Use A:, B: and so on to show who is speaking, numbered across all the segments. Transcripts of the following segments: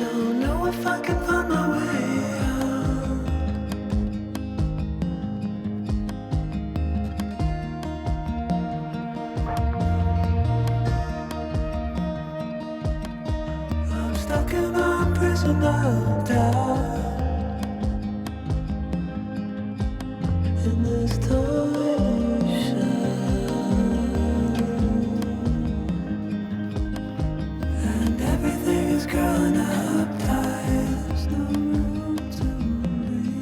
A: don't know if I can find my way out. I'm stuck in a prison of doubt. In this toy shop, and everything is growing up tight. There's no room to breathe,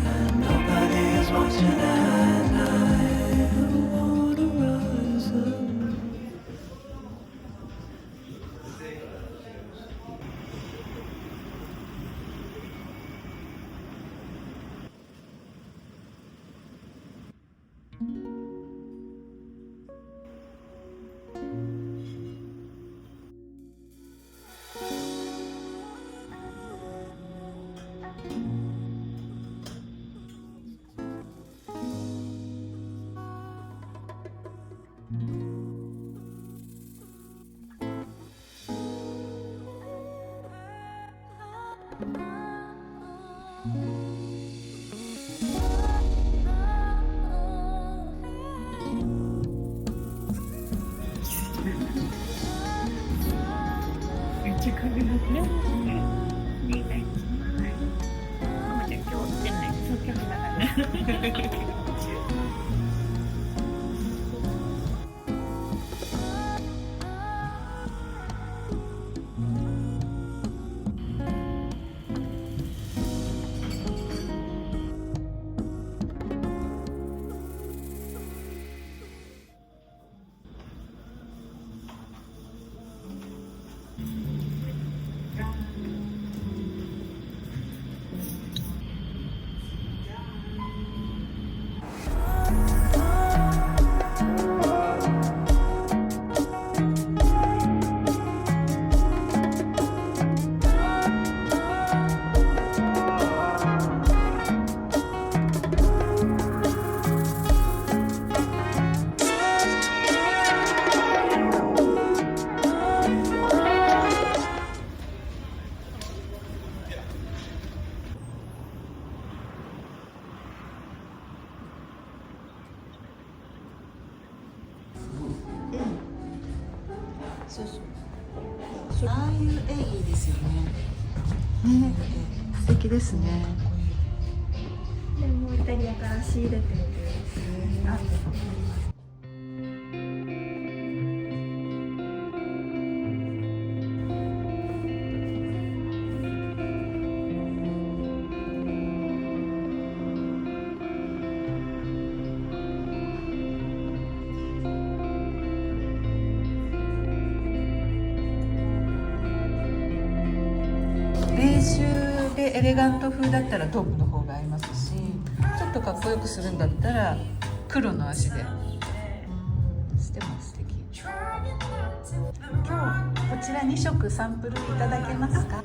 A: and nobody is watching at night. I wanna rise up.
B: 축하드립니다. 네가 있지만 어제 교육전에 속여나가는
C: そうそう。ああいう絵いいですよね。
D: ね、素敵ですね。
B: でもイタリアから仕入れてるあ
D: ベージュでエレガント風だったらトープの方が合いますし、ちょっとかっこよくするんだったら黒の足でしても素敵。今日こちら2色サンプルいただけますか？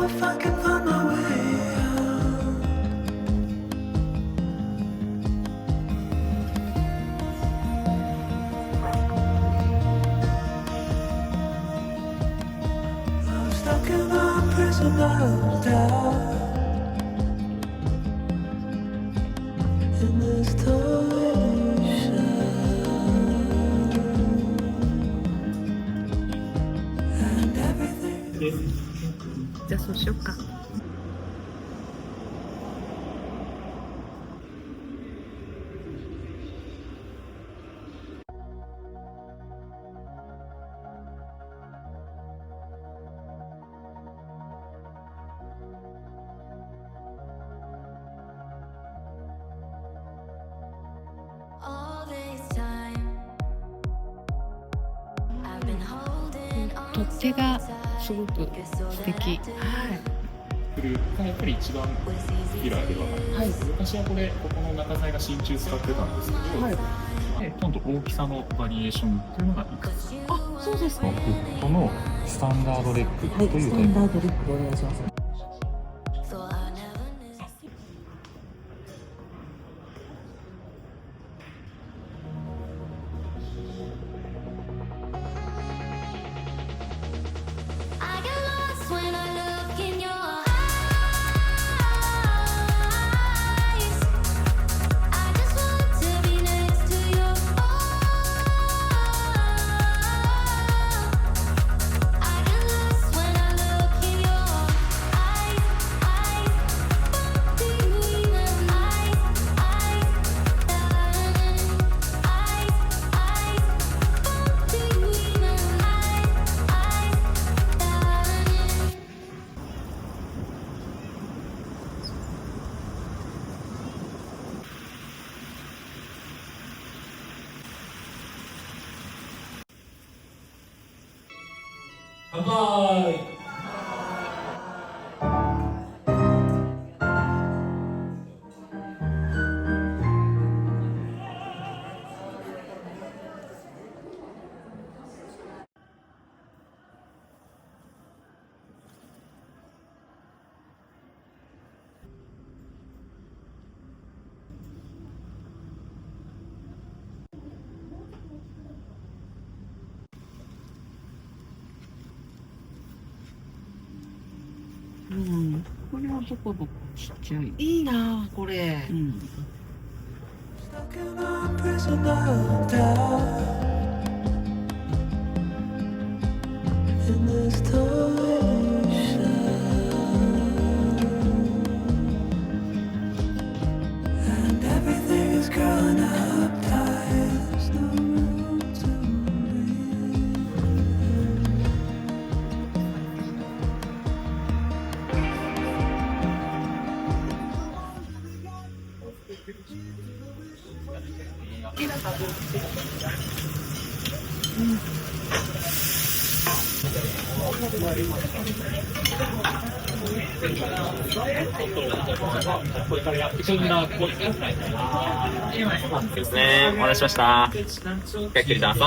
A: if I can find my way out. I'm stuck in a prison of doubt. In this torsion, and everything.
D: じゃあそうしよっか。
E: All this time, I've been holding on
D: 取っ手がすごく素敵。はい。
F: がやっぱり一番ポピュラーではあります。昔はここの中材が真鍮使ってたんですけど、で今度大きさのバリエーションっていうのがいくつか。
D: あ、そうですか。
F: フットのスタンダードレッグというタイプ。
C: スタンダードリップでお願いします。
E: so I never miss. I get lost when I look in your eyes. I just want to be next to you. I get lost when I look in your eyes, between my eyes, between my eyes.
D: うん。これはボコボコちっちゃい。いいなあこれ。うん。
A: Stuck in a prison of doubt. In this torsion, and everything is growing up tight. There's no room to breathe.
G: ですね。お待たせしました。ゆっくりどうぞ。